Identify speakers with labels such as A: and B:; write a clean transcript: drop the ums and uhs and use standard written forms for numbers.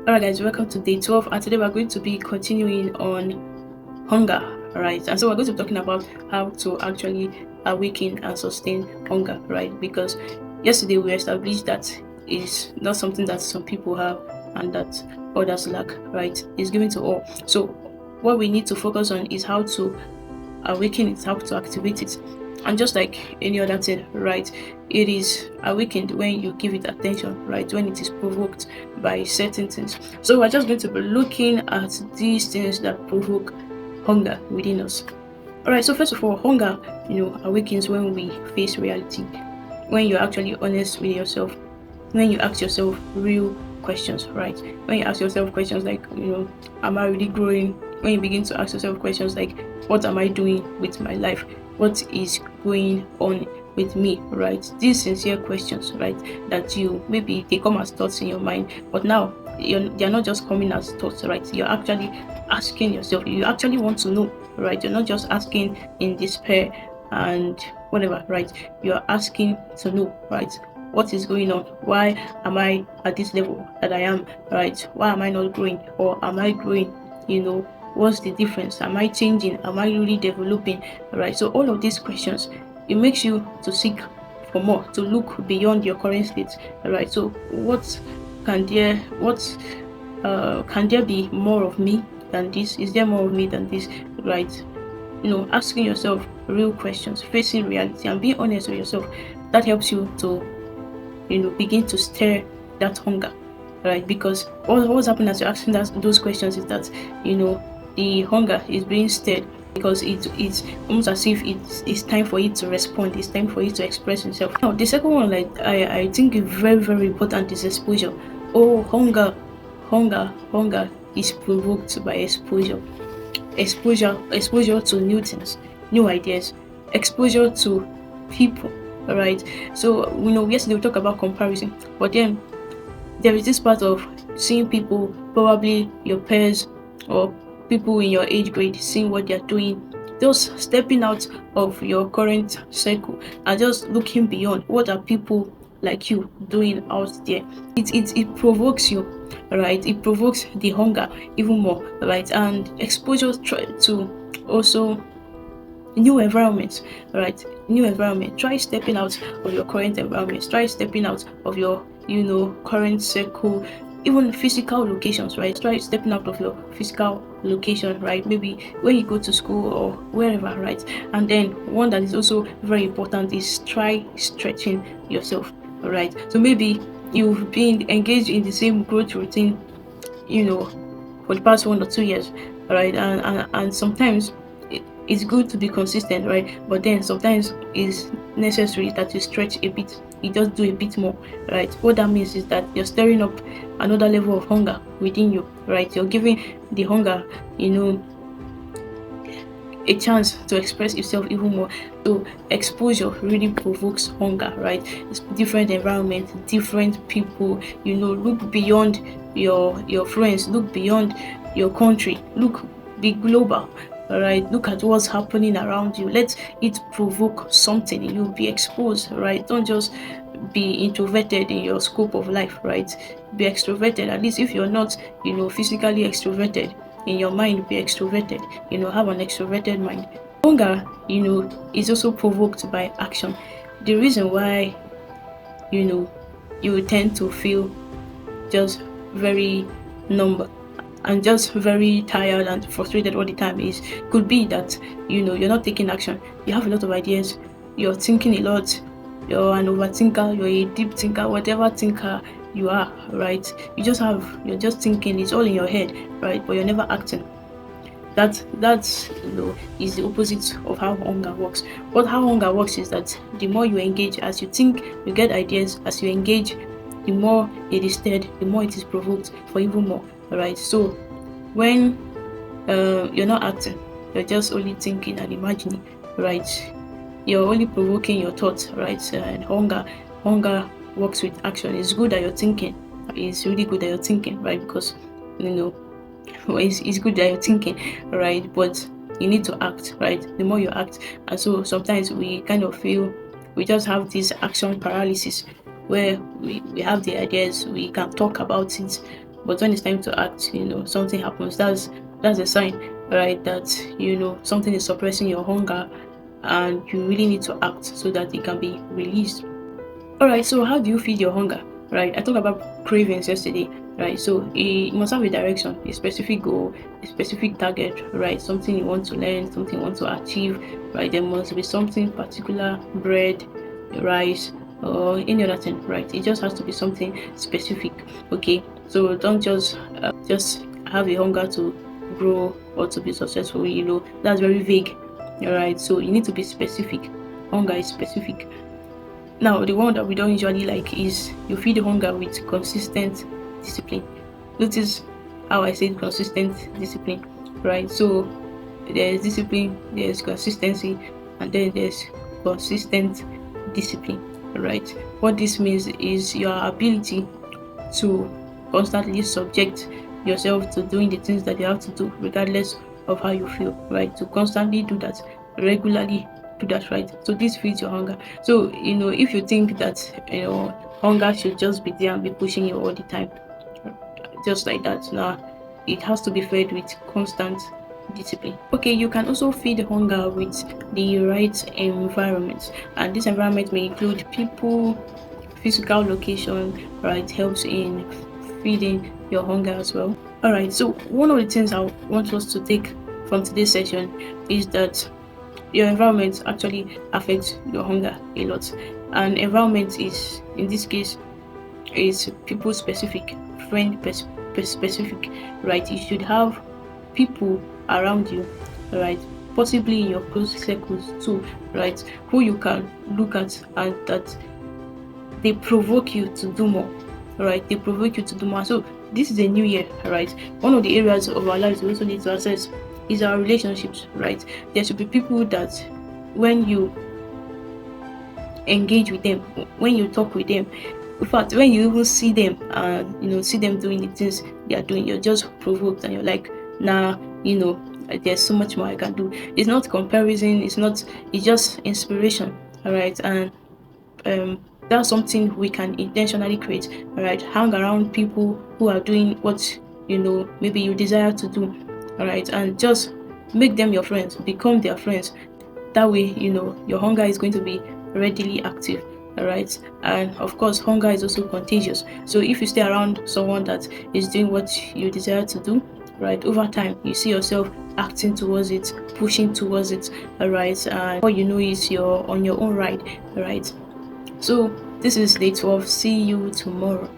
A: Alright guys, welcome to day 12, and today we're going to be continuing on hunger, right? And so we're going to be talking about how to actually awaken and sustain hunger, right? Because yesterday we established that is not something that some people have and that others lack, right? It's given to all. So what we need to focus on is how to awaken it, how to activate it. And just like any other thing, right, it is awakened when you give it attention, right, when it is provoked by certain things. So we're just going to be looking at these things that provoke hunger within us. All right, so first of all, hunger, awakens when we face reality, when you're actually honest with yourself, when you ask yourself real questions, right? When you ask yourself questions like, am I really growing? When you begin to ask yourself questions like, what am I doing with my life? What is going on with me, right? These sincere questions, right? That you maybe they come as thoughts in your mind, but now they're not just coming as thoughts, right? You're actually asking yourself, you actually want to know, right? You're not just asking in despair and whatever, right? You're asking to know, right? What is going on? Why am I at this level that I am, right? Why am I not growing, or am I growing? What's the difference? Am I changing? Am I really developing, right? So all of these questions, it makes you to seek for more, to look beyond your current state, right? So can there what can there be more of me than this? Is there more of me than this, right? Asking yourself real questions, facing reality, and being honest with yourself, that helps you to begin to stir that hunger, right? Because what's happening as you're asking those questions is that the hunger is being stirred, because it's almost as if it's time for it to respond. It's time for it to express itself. Now, the second one, like I think is very, very important, is exposure. Oh, hunger is provoked by exposure. Exposure to new things, new ideas, exposure to people. All right. So yesterday we talked about comparison, but then there is this part of seeing people, probably your peers or people in your age grade, seeing what they're doing, just stepping out of your current circle and just looking beyond. What are people like you doing out there? It provokes you, right? It provokes the hunger even more, right? And exposure to also new environments, right? New environment. Try stepping out of your current environment. Try stepping out of your current circle, even physical locations, right? Try stepping out of your physical location, right? Maybe when you go to school or wherever, right? And then one that is also very important is try stretching yourself, right? So maybe you've been engaged in the same growth routine, for the past 1 or 2 years, right? And sometimes it's good to be consistent, right? But then sometimes it's necessary that you stretch a bit. You just do a bit more, right? What that means is that you're stirring up another level of hunger within you, right? You're giving the hunger, a chance to express itself even more. So exposure really provokes hunger, right? It's different environment, different people. Look beyond your friends, look beyond your country, be global. All right, look at what's happening around you. Let it provoke something. You'll be exposed, right? Don't just be introverted in your scope of life, right? Be extroverted. At least if you're not, physically extroverted, in your mind, be extroverted. Have an extroverted mind. Hunger, is also provoked by action. The reason why, you tend to feel just very numb and just very tired and frustrated all the time could be that you're not taking action. You have a lot of ideas, you're thinking a lot, you're an overthinker, you're a deep thinker, whatever thinker you are, right? You're just thinking, it's all in your head, right? But you're never acting. That's is the opposite of how hunger works. But how hunger works is that the more you engage, as you think, you get ideas. As you engage, the more it is stirred, the more it is provoked for even more. Right? So when you're not acting, you're just only thinking and imagining, right? You're only provoking your thoughts, right? And hunger works with action. It's good that you're thinking. It's really good that you're thinking, right? Because it's good that you're thinking, right? But you need to act, right? The more you act. And so sometimes we kind of feel we just have this action paralysis, where we have the ideas, we can talk about it, but when it's time to act, something happens. That's a sign, right, that something is suppressing your hunger, and you really need to act so that it can be released. All right, so how do you feed your hunger? Right, I talked about cravings yesterday, right? So it must have a direction, a specific goal, a specific target, right? Something you want to learn, something you want to achieve, right? There must be something particular, bread, rice, or any other thing, right? It just has to be something specific. Okay, so don't just have a hunger to grow or to be successful. That's very vague. All right, so you need to be specific. Hunger is specific. Now, the one that we don't usually like is you feed hunger with consistent discipline. Notice how I said consistent discipline, right? So there's discipline, there's consistency, and then there's consistent discipline, right? What this means is your ability to constantly subject yourself to doing the things that you have to do, regardless of how you feel, right? To constantly do that, regularly do that, right? So this feeds your hunger. So if you think that hunger should just be there and be pushing you all the time, just like that, now it has to be fed with constant discipline. Okay, you can also feed hunger with the right environment, and this environment may include people, physical location, right? Helps in feeding your hunger as well. All right, so one of the things I want us to take from today's session is that your environment actually affects your hunger a lot, and environment is, in this case, is people specific, friend specific, right? You should have people around you, right? Possibly in your close circles too, right? Who you can look at and that they provoke you to do more, right? They provoke you to do more. So this is a new year, right? One of the areas of our lives we also need to assess is our relationships, right? There should be people that when you engage with them, when you talk with them, in fact, when you even see them and see them doing the things they are doing, you're just provoked and you're like, nah, there's so much more I can do. It's not comparison, it's just inspiration, all right? And that's something we can intentionally create, all right? Hang around people who are doing what maybe you desire to do, all right? And just make them your friends, become their friends. That way, your hunger is going to be readily active, all right? And of course, hunger is also contagious. So if you stay around someone that is doing what you desire to do, right, over time you see yourself acting towards it, pushing towards it, all right? And what you know is you're on your own ride, all right? So this is day 12. See you tomorrow.